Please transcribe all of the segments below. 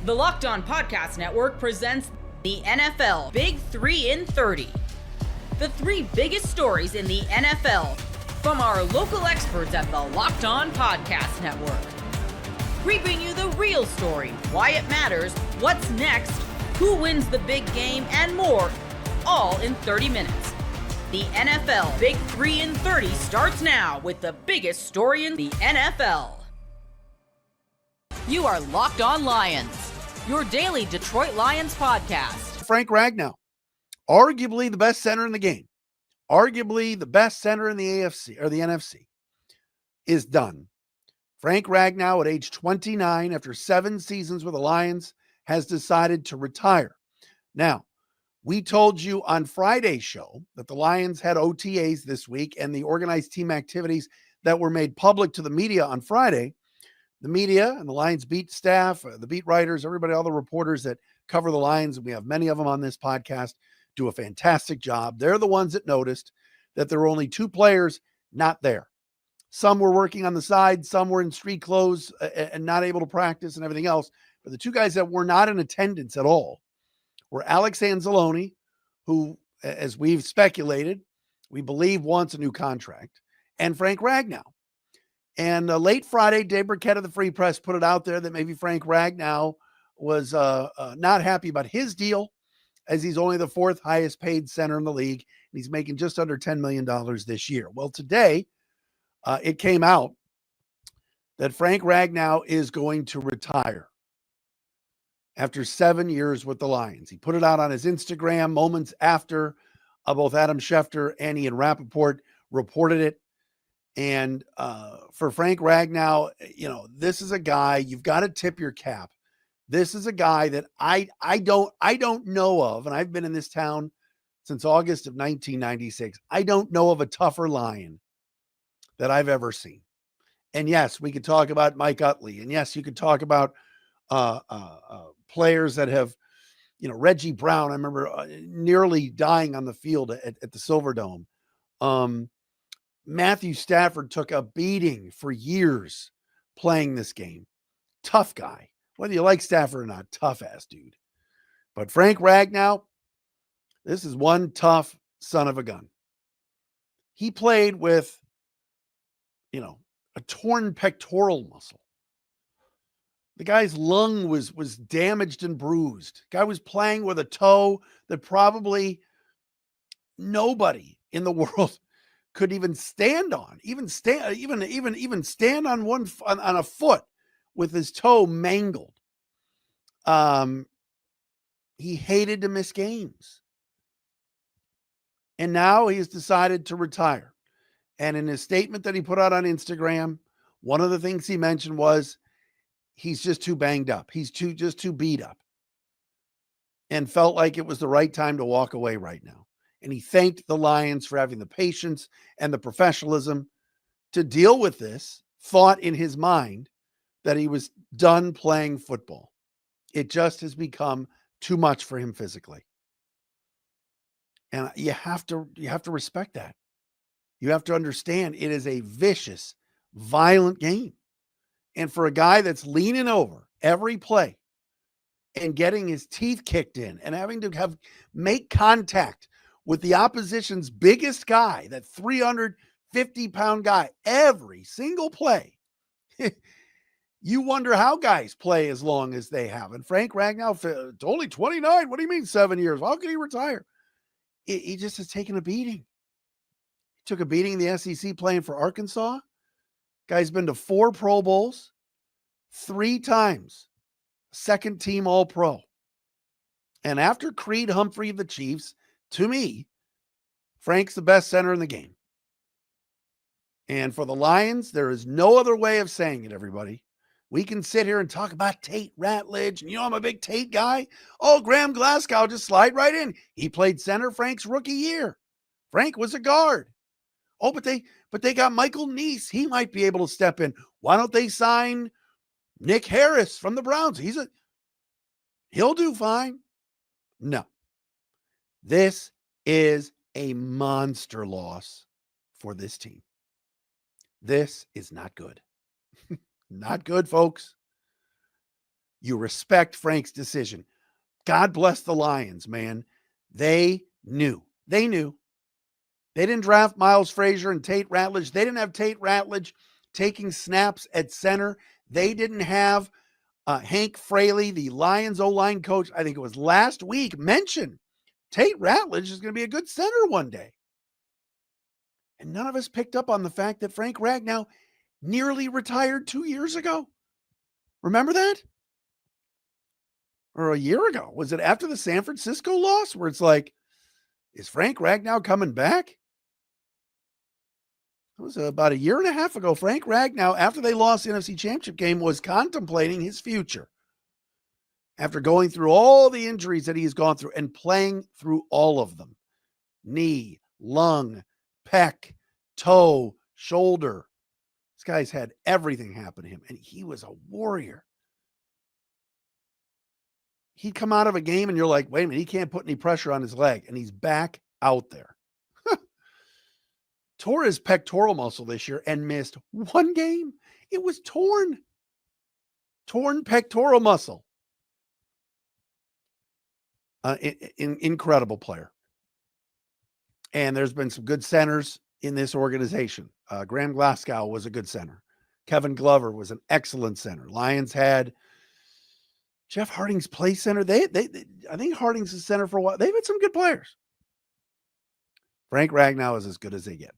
The Locked On Podcast Network presents the NFL Big 3 in 30. The three biggest stories in the NFL from our local experts at the Locked On Podcast Network. We bring you the real story, why it matters, what's next, who wins the big game, and more, all in 30 minutes. The NFL Big 3 in 30 starts now with the biggest story in the NFL. You are Locked On Lions, your daily Detroit Lions podcast. Frank Ragnow, arguably the best center in the game, arguably the best center in the AFC or the NFC, is done. Frank Ragnow, at age 29, after 7 seasons with the Lions, has decided to retire. Now, we told you on Friday's show that the Lions had OTAs this week and the organized team activities that were made public to the media on Friday. The media and the Lions beat staff, the beat writers, everybody, all the reporters that cover the Lions, and we have many of them on this podcast, do a fantastic job. They're the ones that noticed that there were only 2 players not there. Some were working on the side, some were in street clothes and not able to practice and everything else. But the 2 guys that were not in attendance at all were Alex Anzalone, who, as we've speculated, we believe wants a new contract, and Frank Ragnow. And late Friday, Dave Burkett of the Free Press put it out there that maybe Frank Ragnow was not happy about his deal, as he's only the 4th highest paid center in the league, and he's making just under $10 million this year. Well, today it came out that Frank Ragnow is going to retire after 7 years with the Lions. He put it out on his Instagram moments after both Adam Schefter and Ian Rappaport reported it. And for Frank Ragnow, you know, this is a guy you've got to tip your cap. This is a guy that I don't know of, and I've been in this town since August of 1996. I don't know of a tougher Lion that I've ever seen. And yes, we could talk about Mike Utley, and yes, you could talk about players that have, you know, Reggie Brown. I remember nearly dying on the field at the Silverdome. Matthew Stafford took a beating for years playing this game. Tough guy. Whether you like Stafford or not, tough ass dude. But Frank Ragnow, this is one tough son of a gun. He played with, you know, a torn pectoral muscle. The guy's lung was damaged and bruised. Guy was playing with a toe that probably nobody in the world could even stand on, even stand on on a foot with his toe mangled. He hated to miss games. And now he's decided to retire. And in his statement that he put out on Instagram, one of the things he mentioned was he's just too banged up. He's just too beat up, and felt like it was the right time to walk away right now. And he thanked the Lions for having the patience and the professionalism to deal with this, thought in his mind that he was done playing football. It just has become too much for him physically. And you have to respect that. You have to understand it is a vicious, violent game. And for a guy that's leaning over every play and getting his teeth kicked in and having to make contact with the opposition's biggest guy, that 350-pound guy, every single play, you wonder how guys play as long as they have. And Frank Ragnow, only 29. What do you mean 7 years? How can he retire? He just has taken a beating. He took a beating in the SEC playing for Arkansas. Guy's been to 4 Pro Bowls, 3 times, second team All-Pro. And after Creed Humphrey of the Chiefs, to me, Frank's the best center in the game. And for the Lions, there is no other way of saying it, everybody. We can sit here and talk about Tate Ratledge, and I'm a big Tate guy. Oh, Graham Glasgow, just slide right in. He played center Frank's rookie year. Frank was a guard. Oh, but they got Michael Neese. He might be able to step in. Why don't they sign Nick Harris from the Browns? He'll do fine. No. This is a monster loss for this team. This is not good. Not good, folks. You respect Frank's decision. God bless the Lions, man. They knew. They knew. They didn't draft Miles Frazier and Tate Ratledge. They didn't have Tate Ratledge taking snaps at center. They didn't have Hank Fraley, the Lions O-line coach, I think it was last week, mentioned Tate Ratledge is going to be a good center one day. And none of us picked up on the fact that Frank Ragnow nearly retired 2 years ago. Remember that? Or a year ago. Was it after the San Francisco loss where it's like, is Frank Ragnow coming back? It was about a year and a half ago. Frank Ragnow, after they lost the NFC Championship game, was contemplating his future. After going through all the injuries that he's gone through and playing through all of them. Knee, lung, pec, toe, shoulder. This guy's had everything happen to him, and he was a warrior. He'd come out of a game, and you're like, wait a minute, he can't put any pressure on his leg, and he's back out there. Tore his pectoral muscle this year and missed one game. It was torn. Torn pectoral muscle. Incredible player. And there's been some good centers in this organization. Graham Glasgow was a good center. Kevin Glover was an excellent center. Lions had Jeff Harding's play center. I think Harding's the center for a while. They've had some good players. Frank Ragnow is as good as they get.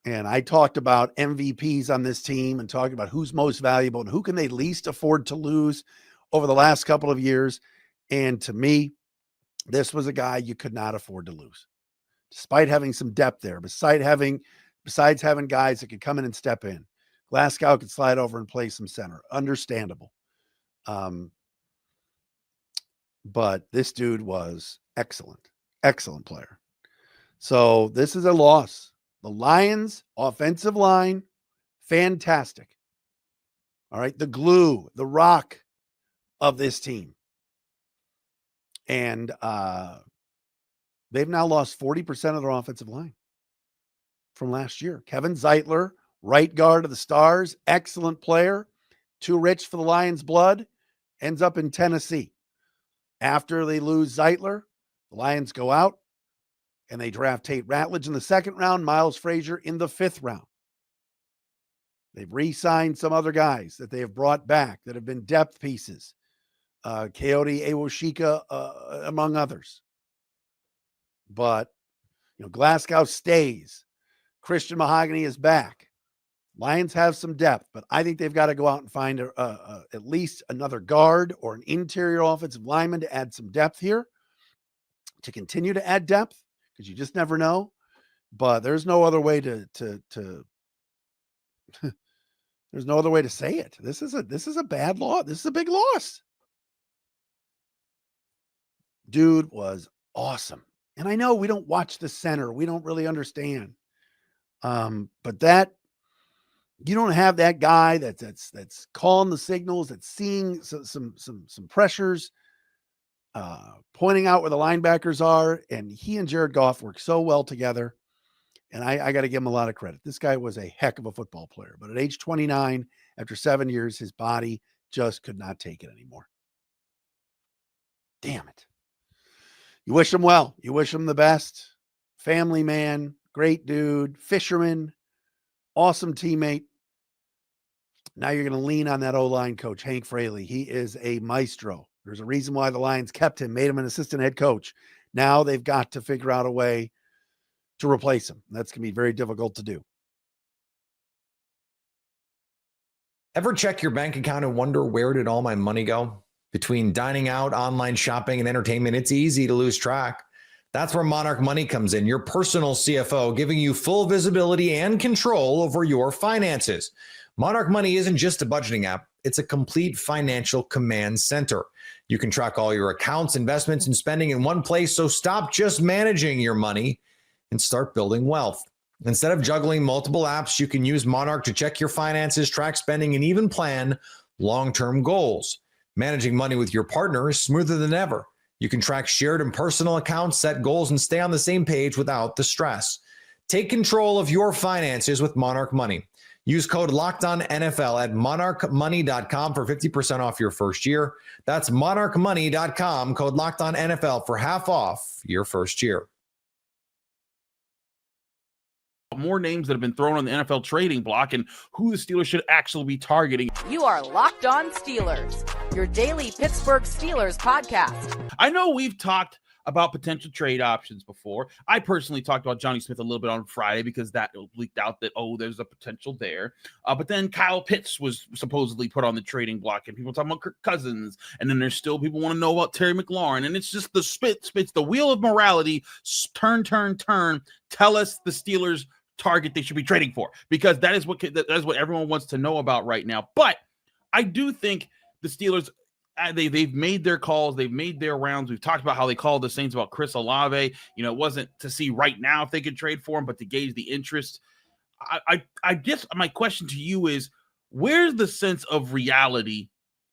And I talked about MVPs on this team and talked about who's most valuable and who can they least afford to lose over the last couple of years. And to me, this was a guy you could not afford to lose. Despite having some depth there, besides having guys that could come in and step in. Glasgow could slide over and play some center. Understandable. But this dude was excellent. Excellent player. So this is a loss. The Lions offensive line, fantastic. All right. The glue, the rock of this team. And they've now lost 40% of their offensive line from last year. Kevin Zeitler, right guard of the Stars, excellent player, too rich for the Lions' blood, ends up in Tennessee. After they lose Zeitler, the Lions go out and they draft Tate Ratledge in the second round, Miles Frazier in the fifth round. They've re-signed some other guys that they have brought back that have been depth pieces. Coyote Awoshika, among others. But, Glasgow stays. Christian Mahogany is back. Lions have some depth, but I think they've got to go out and find at least another guard or an interior offensive lineman to add some depth here, to continue to add depth, because you just never know. But there's no other way to there's no other way to say it. This is a bad loss. This is a big loss. Dude was awesome. And I know we don't watch the center. We don't really understand. But that, you don't have that guy that's calling the signals, that's seeing some pressures, pointing out where the linebackers are. And he and Jared Goff work so well together. And I got to give him a lot of credit. This guy was a heck of a football player. But at age 29, after 7 years, his body just could not take it anymore. Damn it. You wish him well. You wish him the best. Family man, great dude, fisherman, awesome teammate. Now you're going to lean on that O-line coach, Hank Fraley. He is a maestro. There's a reason why the Lions kept him, made him an assistant head coach. Now they've got to figure out a way to replace him. That's going to be very difficult to do. Ever check your bank account and wonder, where did all my money go? Between dining out, online shopping, and entertainment, it's easy to lose track. That's where Monarch Money comes in, your personal CFO, giving you full visibility and control over your finances. Monarch Money isn't just a budgeting app. It's a complete financial command center. You can track all your accounts, investments, and spending in one place, so stop just managing your money and start building wealth. Instead of juggling multiple apps, you can use Monarch to check your finances, track spending, and even plan long-term goals. Managing money with your partner is smoother than ever. You can track shared and personal accounts, set goals, and stay on the same page without the stress. Take control of your finances with Monarch Money. Use code LOCKEDONNFL at monarchmoney.com for 50% off your first year. That's monarchmoney.com, code LOCKEDONNFL for half off your first year. More names that have been thrown on the NFL trading block and who the Steelers should actually be targeting. You are Locked On Steelers, your daily Pittsburgh Steelers podcast. I know we've talked about potential trade options before. I personally talked about Johnny Smith a little bit on Friday because that leaked out that, there's a potential there. But then Kyle Pitts was supposedly put on the trading block, and people talking about Kirk Cousins, and then there's still people want to know about Terry McLaurin, and it's just the spits, the wheel of morality, turn. Tell us the Steelers target they should be trading for, because that is what everyone wants to know about right now. But I do think the Steelers, they've made their calls, they've made their rounds. We've talked about how they called the Saints about Chris Olave. It wasn't to see right now if they could trade for him, but to gauge the interest. I guess my question to you is, where's the sense of reality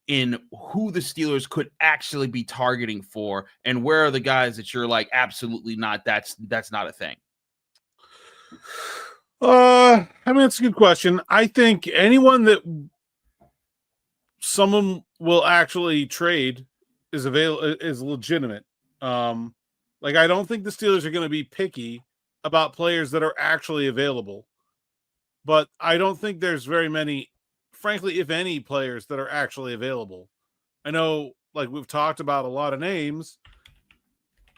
in who the Steelers could actually be targeting for, and where are the guys that you're like, absolutely not, that's not a thing? That's a good question. I think anyone that someone will actually trade is legitimate. I don't think the Steelers are going to be picky about players that are actually available, but I don't think there's very many, frankly, if any, players that are actually available. I know, we've talked about a lot of names,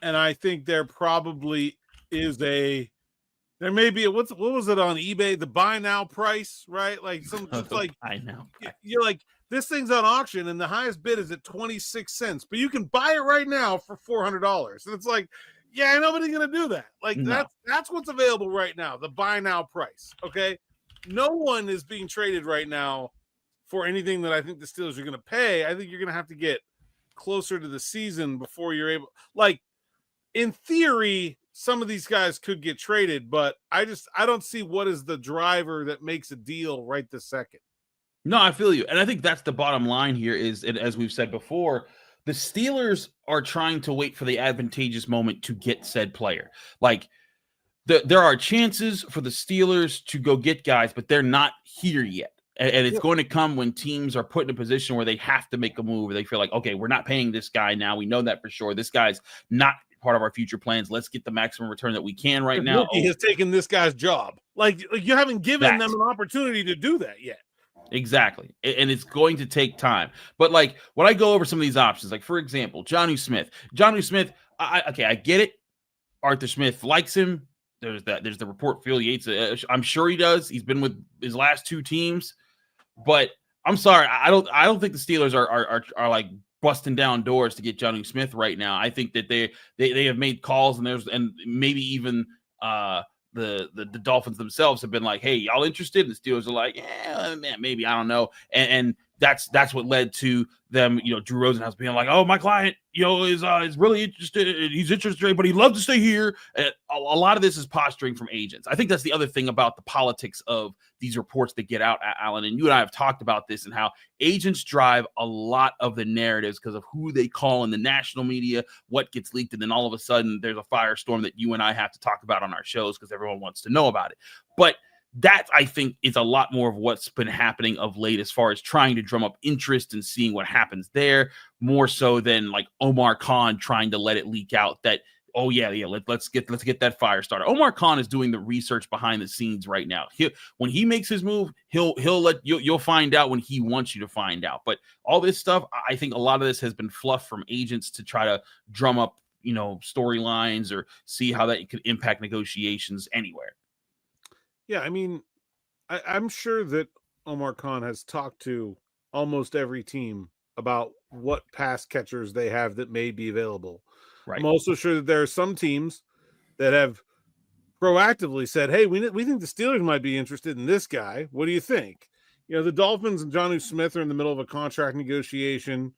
and I think there probably is there may be what was it on eBay, the buy now price, right? I know. You're like, this thing's on auction and the highest bid is at 26 cents, but you can buy it right now for $400. And it's like, yeah, nobody's going to do that. No. That's what's available right now, the buy now price. Okay. No one is being traded right now for anything that I think the Steelers are going to pay. I think you're going to have to get closer to the season before you're able, in theory, some of these guys could get traded, but I don't see what is the driver that makes a deal right this second. No, I feel you. And I think that's the bottom line here is, as we've said before, the Steelers are trying to wait for the advantageous moment to get said player. There are chances for the Steelers to go get guys, but they're not here yet. And it's going to come when teams are put in a position where they have to make a move, where they feel like, okay, we're not paying this guy now. We know that for sure. This guy's not part of our future plans. Let's get the maximum return that we can right now. He has taken this guy's job. You haven't given them an opportunity to do that yet. Exactly. And it's going to take time. But when I go over some of these options, for example, Johnny Smith, I get it. Arthur Smith likes him. There's the report Phil Yates. I'm sure he does. He's been with his last two teams, but I'm sorry. I don't think the Steelers are busting down doors to get Johnny Smith right now. I think that they have made calls, and maybe even the Dolphins themselves have been like, hey, y'all interested? And the Steelers are like, yeah, man, maybe, I don't know. And that's what led to them, Drew Rosenhaus being like, oh, my client, is really interested. He's interested, but he'd love to stay here. And a lot of this is posturing from agents. I think that's the other thing about the politics of these reports that get out, Alan. And you and I have talked about this and how agents drive a lot of the narratives because of who they call in the national media, what gets leaked. And then all of a sudden there's a firestorm that you and I have to talk about on our shows because everyone wants to know about it. But that, I think, is a lot more of what's been happening of late as far as trying to drum up interest and seeing what happens there, more so than Omar Khan trying to let it leak out that, oh yeah, let's get that fire started. Omar Khan is doing the research behind the scenes right now. When he makes his move, he'll let you'll find out when he wants you to find out. But all this stuff, I think a lot of this has been fluff from agents to try to drum up, storylines or see how that could impact negotiations anywhere. Yeah, I'm sure that Omar Khan has talked to almost every team about what pass catchers they have that may be available. Right. I'm also sure that there are some teams that have proactively said, hey, we think the Steelers might be interested in this guy. What do you think? The Dolphins and Johnny Smith are in the middle of a contract negotiation.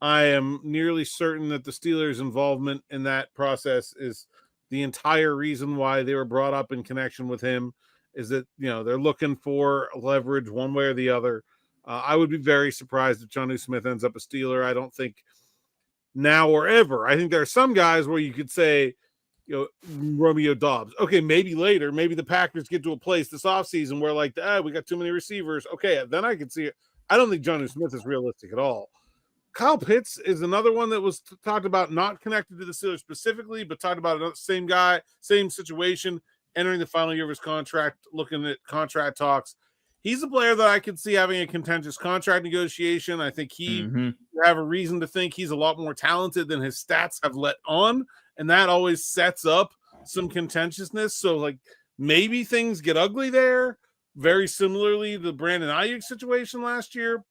I am nearly certain that the Steelers' involvement in that process is the entire reason why they were brought up in connection with him. Is that, they're looking for leverage one way or the other. I would be very surprised if Johnny Smith ends up a Steeler. I don't think now or ever. I think there are some guys where you could say, Romeo Doubs. Okay, maybe later, maybe the Packers get to a place this offseason where like, we got too many receivers. Okay, then I can see it. I don't think Jonnu Smith is realistic at all. Kyle Pitts is another one that was talked about, not connected to the Steelers specifically, but talked about another same guy, same situation, entering the final year of his contract, looking at contract talks. He's a player that I could see having a contentious contract negotiation. I think he have a reason to think he's a lot more talented than his stats have let on, and that always sets up some contentiousness. So, like, maybe things get ugly there, very similarly to the Brandon Ayuk situation last year.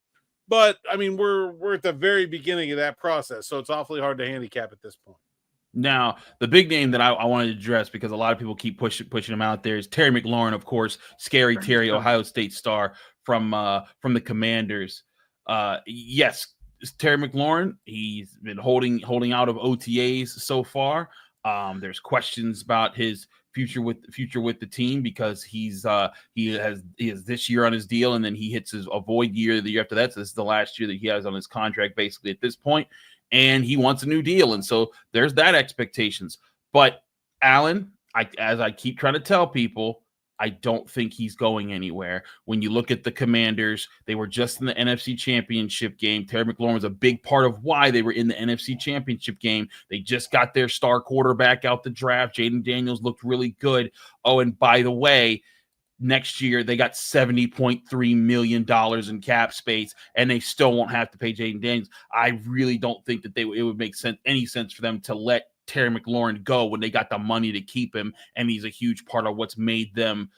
But, I mean, we're at the very beginning of that process, so it's awfully hard to handicap at this point. Now, the big name that I wanted to address, because a lot of people keep pushing him out there, is Terry McLaurin, of course, Scary Terry, Ohio State star from the Commanders. Yes, Terry McLaurin, he's been holding out of OTAs so far. There's questions about his future with the team, because he has this year on his deal, and then he hits a void year the year after that. So this is the last year that he has on his contract, basically, at this point. And he wants a new deal. And so there's that expectations. But Alan, as I keep trying to tell people, I don't think he's going anywhere. When you look at the Commanders, they were just in the NFC Championship game. Terry McLaurin was a big part of why they were in the NFC Championship game. They just got their star quarterback out the draft. Jaden Daniels looked really good. Oh, and by the way, next year they got $70.3 million in cap space, and they still won't have to pay Jaden Daniels. I really don't think that it would make any sense for them to let Terry McLaurin go when they got the money to keep him, and he's a huge part of what's made them,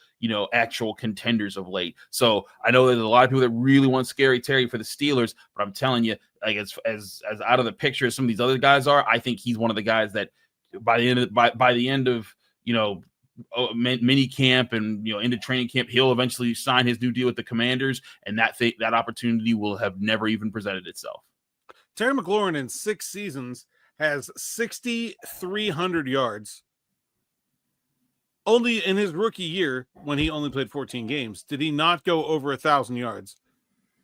actual contenders of late. So I know there's a lot of people that really want Scary Terry for the Steelers, but I'm telling you, like, as out of the picture as some of these other guys are, I think he's one of the guys that by the end of mini camp and into training camp, he'll eventually sign his new deal with the Commanders, and that opportunity will have never even presented itself. Terry McLaurin in 6 seasons has 6,300 yards. Only in his rookie year, when he only played 14 games, did he not go over 1,000 yards.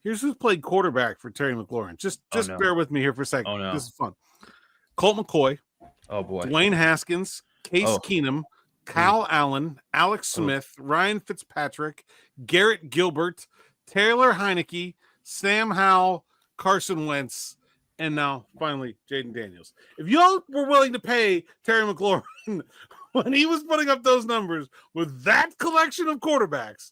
Here's who's played quarterback for Terry McLaurin. Just bear with me here for a second. Oh, no. This is fun. Colt McCoy. Oh boy. Dwayne Haskins, Case Keenum, Kyle Allen, Alex Smith, Ryan Fitzpatrick, Garrett Gilbert, Taylor Heineke, Sam Howell, Carson Wentz, and now finally Jaden Daniels. If y'all were willing to pay Terry McLaurin when he was putting up those numbers with that collection of quarterbacks,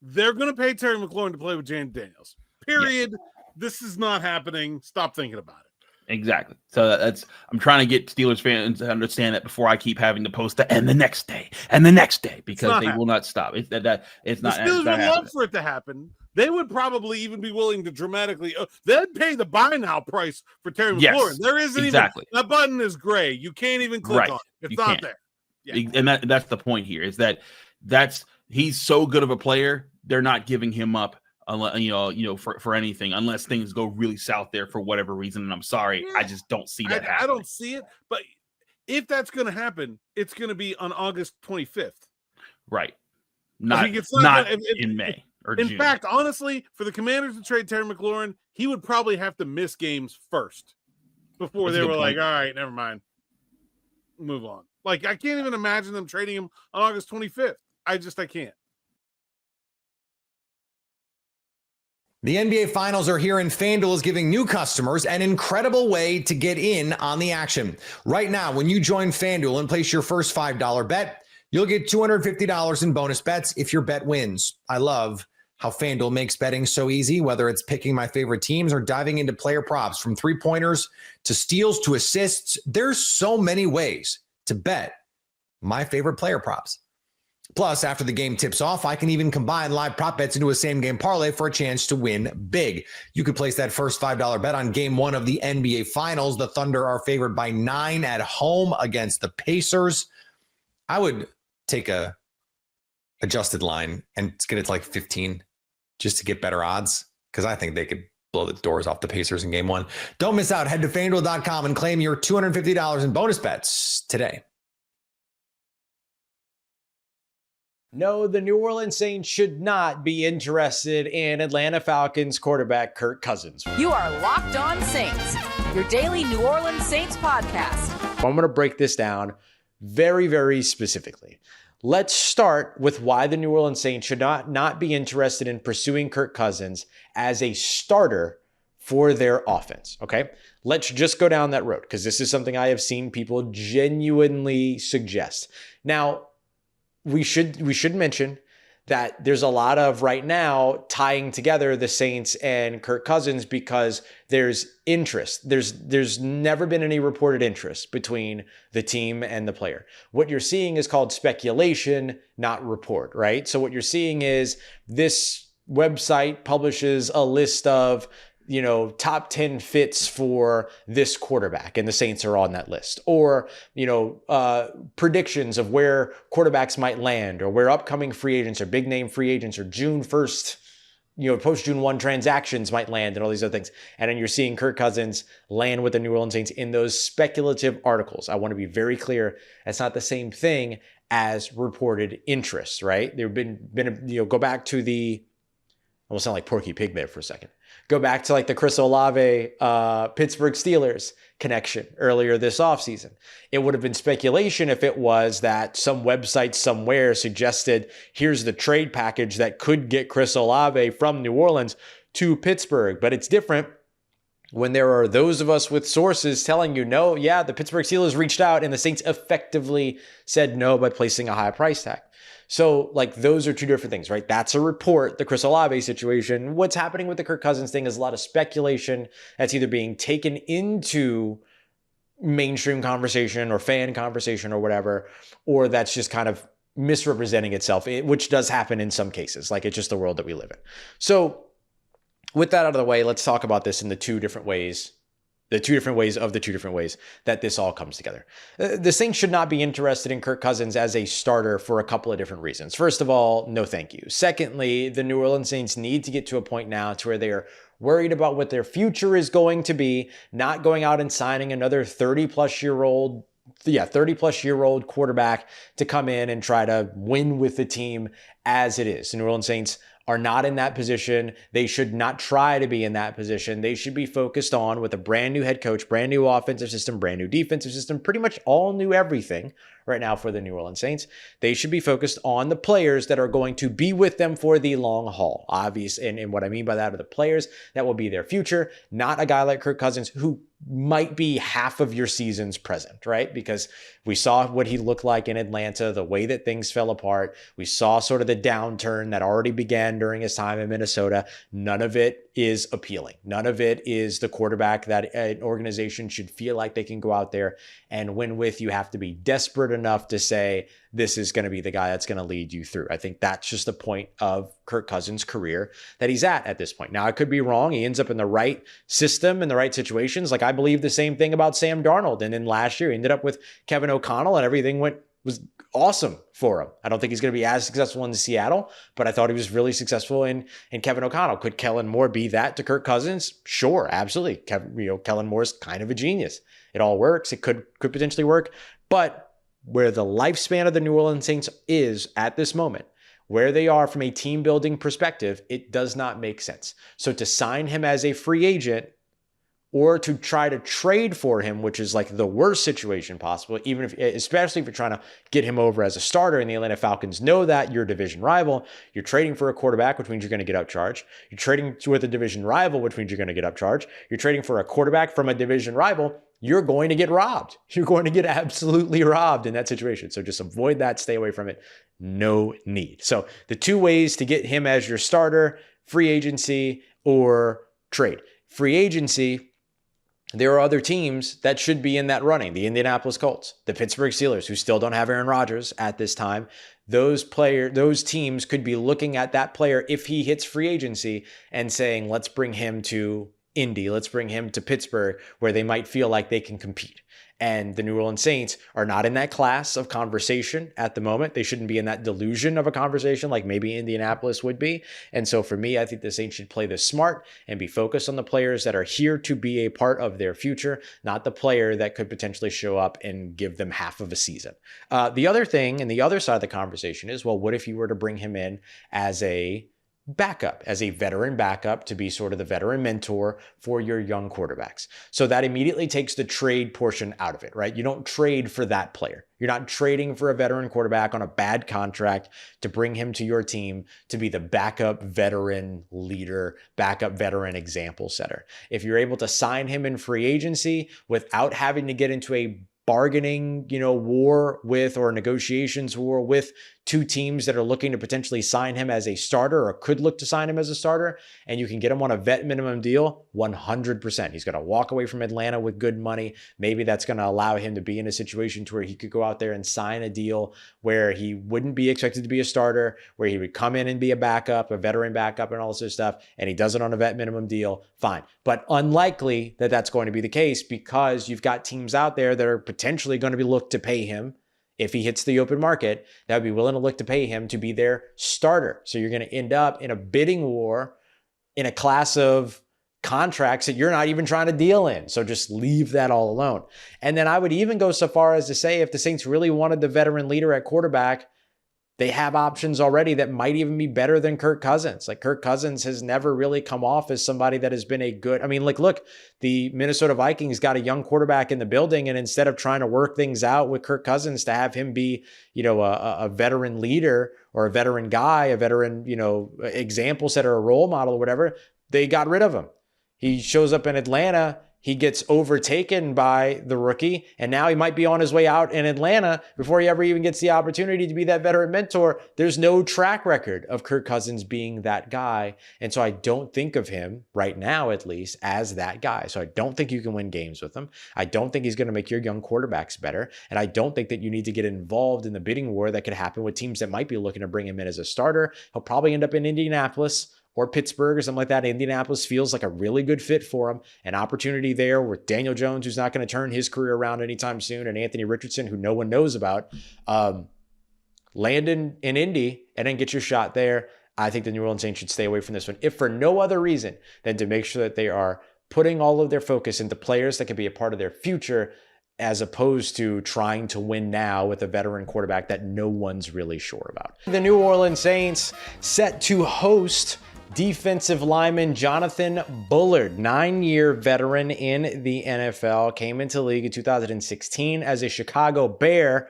they're going to pay Terry McLaurin to play with Jaden Daniels. Period. Yeah. This is not happening. Stop thinking about it. Exactly. So I'm trying to get Steelers fans to understand that before I keep having to post that and the next day, because they will not stop. It's not. The Steelers would love for it to happen. They would probably even be willing to dramatically. They'd pay the buy now price for Terry McLaurin. Yes, there isn't exactly. Even that button is gray. You can't even click on it. It's not there. Yeah. And that's the point here. Is that's he's so good of a player. They're not giving him up. For anything, unless things go really south there for whatever reason. And I'm sorry, I just don't see that happening. I don't see it. But if that's going to happen, it's going to be on August 25th. Right. Not in May or June. In fact, honestly, for the Commanders to trade Terry McLaurin, he would probably have to miss games first before they were like, all right, never mind. Move on. Like, I can't even imagine them trading him on August 25th. I can't. The NBA Finals are here, and FanDuel is giving new customers an incredible way to get in on the action. Right now, when you join FanDuel and place your first $5 bet, you'll get $250 in bonus bets if your bet wins. I love how FanDuel makes betting so easy, whether it's picking my favorite teams or diving into player props, from three-pointers to steals to assists. There's so many ways to bet my favorite player props. Plus, after the game tips off, I can even combine live prop bets into a same-game parlay for a chance to win big. You could place that first $5 bet on Game 1 of the NBA Finals. The Thunder are favored by 9 at home against the Pacers. I would take a adjusted line and get it to like 15 just to get better odds, because I think they could blow the doors off the Pacers in Game 1. Don't miss out. Head to FanDuel.com and claim your $250 in bonus bets today. No, the New Orleans Saints should not be interested in Atlanta Falcons quarterback Kirk Cousins. You are Locked On Saints, your daily New Orleans Saints podcast. I'm going to break this down very, very specifically. Let's start with why the New Orleans Saints should not be interested in pursuing Kirk Cousins as a starter for their offense, okay? Let's just go down that road because this is something I have seen people genuinely suggest. Now, we should mention that there's a lot of right now tying together the Saints and Kirk Cousins because there's interest. There's never been any reported interest between the team and the player. What you're seeing is called speculation, not report, right? So what you're seeing is this website publishes a list of top 10 fits for this quarterback, and the Saints are on that list. Or, predictions of where quarterbacks might land, or where upcoming free agents or big name free agents or June 1st, post June 1 transactions might land and all these other things. And then you're seeing Kirk Cousins land with the New Orleans Saints in those speculative articles. I want to be very clear. That's not the same thing as reported interest, right? There've been go back to the, I almost sound like Porky Pig there for a second. Go back to like the Chris Olave, Pittsburgh Steelers connection earlier this offseason. It would have been speculation if it was that some website somewhere suggested, here's the trade package that could get Chris Olave from New Orleans to Pittsburgh. But it's different when there are those of us with sources telling you, no, yeah, the Pittsburgh Steelers reached out and the Saints effectively said no by placing a high price tag. So like those are two different things, right? That's a report, the Chris Olave situation. What's happening with the Kirk Cousins thing is a lot of speculation that's either being taken into mainstream conversation or fan conversation or whatever, or that's just kind of misrepresenting itself, which does happen in some cases. Like it's just the world that we live in. So with that out of the way, let's talk about this in the two different ways that this all comes together. The Saints should not be interested in Kirk Cousins as a starter for a couple of different reasons. First of all, no thank you. Secondly, the New Orleans Saints need to get to a point now to where they are worried about what their future is going to be, not going out and signing another 30-plus year old quarterback to come in and try to win with the team as it is. The New Orleans Saints are not in that position. They should not try to be in that position. They should be focused on, with a brand new head coach, brand new offensive system, brand new defensive system, pretty much all new everything right now for the New Orleans Saints. They should be focused on the players that are going to be with them for the long haul. Obvious, and what I mean by that are the players that will be their future, not a guy like Kirk Cousins who might be half of your season's present, right? Because we saw what he looked like in Atlanta, the way that things fell apart. We saw sort of the downturn that already began during his time in Minnesota. None of it is appealing. None of it is the quarterback that an organization should feel like they can go out there and win with. You have to be desperate enough to say, this is going to be the guy that's going to lead you through. I think that's just the point of Kirk Cousins' career that he's at this point. Now, I could be wrong. He ends up in the right system, in the right situations. Like I believe the same thing about Sam Darnold. And then last year, he ended up with Kevin O'Connell and everything was awesome for him. I don't think he's going to be as successful in Seattle, but I thought he was really successful in Kevin O'Connell. Could Kellen Moore be that to Kirk Cousins? Sure, absolutely. Kellen Moore's kind of a genius. It all works. It could potentially work, but where the lifespan of the New Orleans Saints is at this moment, where they are from a team building perspective, it does not make sense. So to sign him as a free agent or to try to trade for him, which is like the worst situation possible, especially if you're trying to get him over as a starter, and the Atlanta Falcons know that you're a division rival, you're trading for a quarterback, which means you're going to get upcharged. You're trading with a division rival, which means you're going to get upcharged. You're trading for a quarterback from a division rival, you're going to get robbed. You're going to get absolutely robbed in that situation. So just avoid that, stay away from it. No need. So the two ways to get him as your starter, free agency or trade. Free agency, there are other teams that should be in that running. The Indianapolis Colts, the Pittsburgh Steelers, who still don't have Aaron Rodgers at this time. Those teams could be looking at that player if he hits free agency and saying, let's bring him to Indy, let's bring him to Pittsburgh, where they might feel like they can compete. And the New Orleans Saints are not in that class of conversation at the moment. They shouldn't be in that delusion of a conversation like maybe Indianapolis would be. And so for me, I think the Saints should play this smart and be focused on the players that are here to be a part of their future, not the player that could potentially show up and give them half of a season. The other thing and the other side of the conversation is, well, what if you were to bring him in as a backup, as a veteran backup, to be sort of the veteran mentor for your young quarterbacks. So that immediately takes the trade portion out of it, right? You don't trade for that player. You're not trading for a veteran quarterback on a bad contract to bring him to your team to be the backup veteran leader, backup veteran example setter. If you're able to sign him in free agency without having to get into a bargaining, war with, or negotiations war with, two teams that are looking to potentially sign him as a starter or could look to sign him as a starter, and you can get him on a vet minimum deal, 100%. He's going to walk away from Atlanta with good money. Maybe that's going to allow him to be in a situation to where he could go out there and sign a deal where he wouldn't be expected to be a starter, where he would come in and be a backup, a veteran backup and all this stuff, and he does it on a vet minimum deal, fine. But unlikely that that's going to be the case, because you've got teams out there that are potentially going to be looked to pay him. If he hits the open market, that would be willing to look to pay him to be their starter. So you're going to end up in a bidding war in a class of contracts that you're not even trying to deal in. So just leave that all alone. And then I would even go so far as to say, if the Saints really wanted the veteran leader at quarterback, they have options already that might even be better than Kirk Cousins. Like, Kirk Cousins has never really come off as somebody that has been a good, look, the Minnesota Vikings got a young quarterback in the building, and instead of trying to work things out with Kirk Cousins to have him be, a veteran leader or a veteran guy, a veteran, example setter, a role model or whatever, they got rid of him. He shows up in Atlanta. He gets overtaken by the rookie, and now he might be on his way out in Atlanta before he ever even gets the opportunity to be that veteran mentor. There's no track record of Kirk Cousins being that guy. And so I don't think of him right now, at least, as that guy. So I don't think you can win games with him. I don't think he's going to make your young quarterbacks better. And I don't think that you need to get involved in the bidding war that could happen with teams that might be looking to bring him in as a starter. He'll probably end up in Indianapolis or Pittsburgh or something like that. Indianapolis feels like a really good fit for him. An opportunity there with Daniel Jones, who's not going to turn his career around anytime soon, and Anthony Richardson, who no one knows about. Land in Indy and then get your shot there. I think the New Orleans Saints should stay away from this one, if for no other reason than to make sure that they are putting all of their focus into players that can be a part of their future, as opposed to trying to win now with a veteran quarterback that no one's really sure about. The New Orleans Saints set to host defensive lineman Jonathan Bullard, 9-year veteran in the NFL, came into the league in 2016 as a Chicago Bear.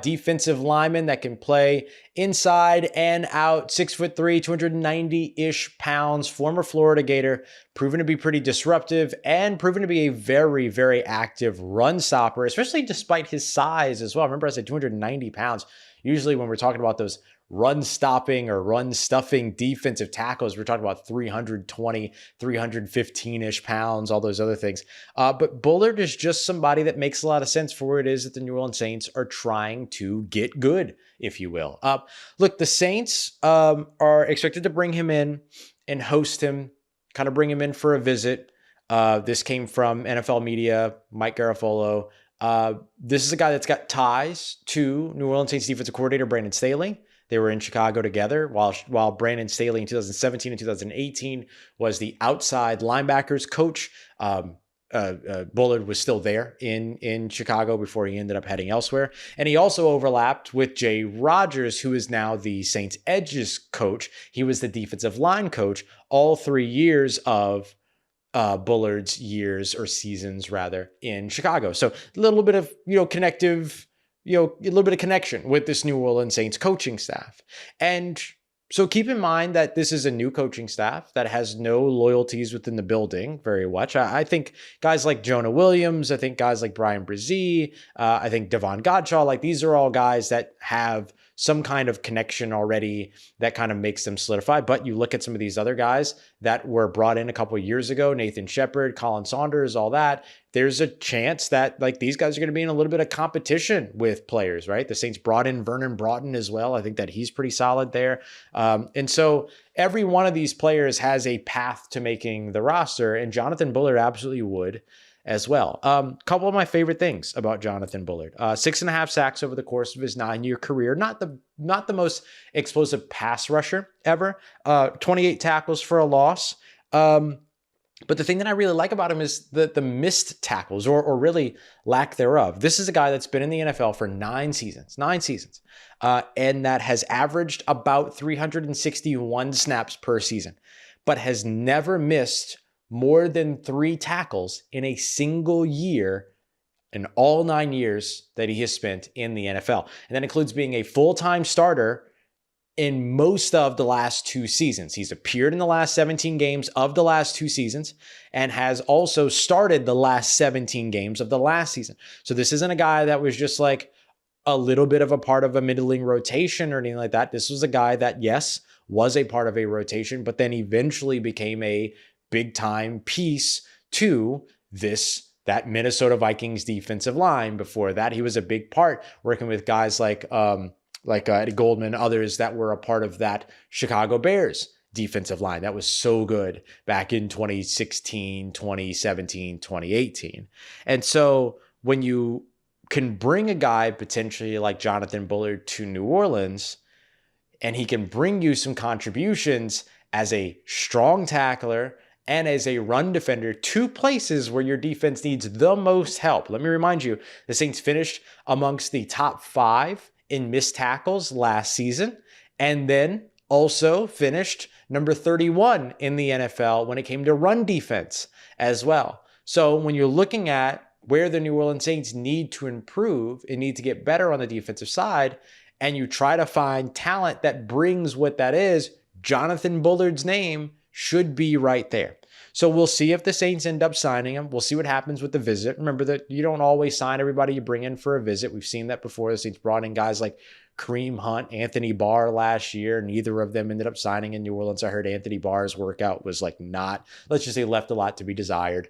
Defensive lineman that can play inside and out, 6'3", 290-ish pounds, former Florida Gator, proven to be pretty disruptive and proven to be a very, very active run stopper, especially despite his size as well. Remember, I said 290 pounds. Usually when we're talking about those run stopping or run stuffing defensive tackles, we're talking about 320, 315-ish pounds, all those other things. But Bullard is just somebody that makes a lot of sense for where it is that the New Orleans Saints are trying to get good, if you will. Look, the Saints are expected to bring him in and host him, kind of bring him in for a visit. This came from NFL media, Mike Garafolo. This is a guy that's got ties to New Orleans Saints defensive coordinator Brandon Staley. They were in Chicago together while Brandon Staley in 2017 and 2018 was the outside linebackers coach. Bullard was still there in Chicago before he ended up heading elsewhere. And he also overlapped with Jay Rodgers, who is now the Saints edges coach. He was the defensive line coach all 3 years of Bullard's years, or seasons rather, in Chicago. So a little bit of, connective, a little bit of connection with this New Orleans Saints coaching staff. And so keep in mind that this is a new coaching staff that has no loyalties within the building very much. I think guys like Jonah Williams, I think guys like Brian Brzee, I think Devon Godshaw, like these are all guys that have some kind of connection already that kind of makes them solidify. But you look at some of these other guys that were brought in a couple of years ago, Nathan Shepard, Colin Saunders, all that, there's a chance that like these guys are going to be in a little bit of competition with players, right? The Saints brought in Vernon Broughton as well. I think that he's pretty solid there. And so every one of these players has a path to making the roster, and Jonathan Bullard absolutely would as well. Couple of my favorite things about Jonathan Bullard: 6.5 sacks over the course of his 9-year career. Not the most explosive pass rusher ever. 28 tackles for a loss. But the thing that I really like about him is the missed tackles or really lack thereof. This is a guy that's been in the NFL for 9 seasons, and that has averaged about 361 snaps per season, but has never missed more than 3 tackles in a single year in all 9 years that he has spent in the NFL. And that includes being a full-time starter in most of the last 2 seasons. He's appeared in the last 17 games of the last 2 seasons and has also started the last 17 games of the last season. So this isn't a guy that was just like a little bit of a part of a middling rotation or anything like that. This was a guy that, yes, was a part of a rotation, but then eventually became a big time piece to that Minnesota Vikings defensive line. Before that, he was a big part working with guys like Eddie Goldman, others that were a part of that Chicago Bears defensive line that was so good back in 2016, 2017, 2018. And so when you can bring a guy potentially like Jonathan Bullard to New Orleans, and he can bring you some contributions as a strong tackler and as a run defender, 2 places where your defense needs the most help. Let me remind you, the Saints finished amongst the top 5 in missed tackles last season, and then also finished number 31 in the NFL when it came to run defense as well. So when you're looking at where the New Orleans Saints need to improve and need to get better on the defensive side, and you try to find talent that brings what that is, Jonathan Bullard's name should be right there. So we'll see if the Saints end up signing him. We'll see what happens with the visit. Remember that you don't always sign everybody you bring in for a visit. We've seen that before. The Saints brought in guys like Kareem Hunt, Anthony Barr last year. Neither of them ended up signing in New Orleans. I heard Anthony Barr's workout was not, let's just say, left a lot to be desired.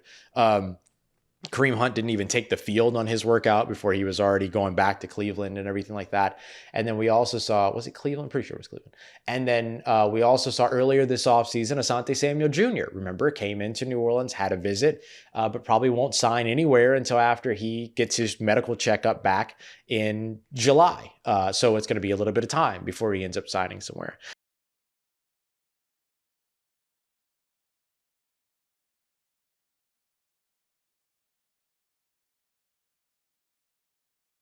Kareem Hunt didn't even take the field on his workout before he was already going back to Cleveland and everything like that. And then we also saw, was it Cleveland? Pretty sure it was Cleveland. And then we also saw earlier this offseason, Asante Samuel Jr., remember, came into New Orleans, had a visit, but probably won't sign anywhere until after he gets his medical checkup back in July. So it's going to be a little bit of time before he ends up signing somewhere.